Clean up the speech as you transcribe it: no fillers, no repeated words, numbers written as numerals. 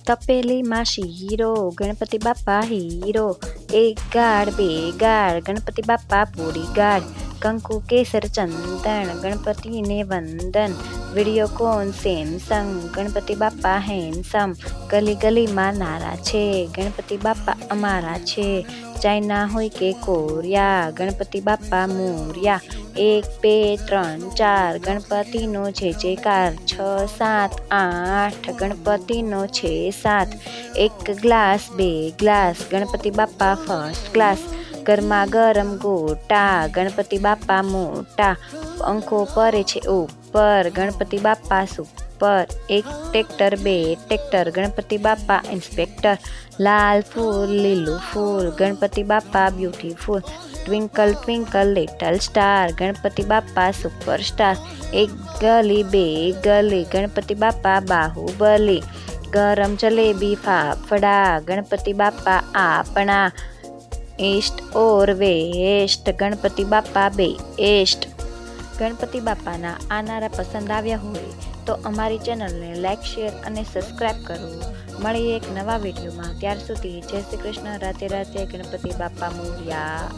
તપેલી માસી હીરો, ગણપતિ બાપા હીરો. એક ગાળ બે ગાળ, ગણપતિ બાપા પૂરી ગાળ. કંકુ કેસર ચંદન, ગણપતિને વંદન. વિડીયોકોન સેમસંગ, ગણપતિ બાપા હેન્ડસમ. ગલી ગલીમાં નારા છે, ગણપતિ બાપા અમારા છે. ચાઇના હોય કે કોરિયા, ગણપતિ બાપા મોર્યા. 1 2 3 4, ગણપતિનો છે જયકાર. 6 7 8, ગણપતિનો છે સાથ. 1 ગ્લાસ 2 ગ્લાસ, ગણપતિ બાપા ફર્સ્ટ ક્લાસ. ગરમા ગરમ ગોટા, ગણપતિ બાપા મોટા. પંખો પરે છે ઉપર, ગણપતિ બાપા સુપર. 1 ટ્રેક્ટર 2 ટ્રેક્ટર, ગણપતિ બાપા ઇન્સ્પેક્ટર. લાલ ફૂલ લીલું ફૂલ, ગણપતિ બાપા beautiful. Twinkle twinkle little star, Ganpati બાપા સુપરસ્ટાર. 1 ગલી 2 ગલી, ગણપતિ બાપા બાહુબલી. ગરમ જલેબી ફાફડા, ગણપતિ બાપા આપણા. ઈસ્ટ ઓર વેસ્ટ, ગણપતિ બાપા બેસ્ટ. ગણપતિ બાપાના આ નારા પસંદ આવ્યા હોય તો અમારી ચેનલને લાઈક શેર અને સબસ્ક્રાઈબ કરો. મળીએ એક નવા વિડીયોમાં. ત્યાર સુધી જય શ્રી કૃષ્ણ, રાધે રાધે, ગણપતિ બાપા મોર્યા.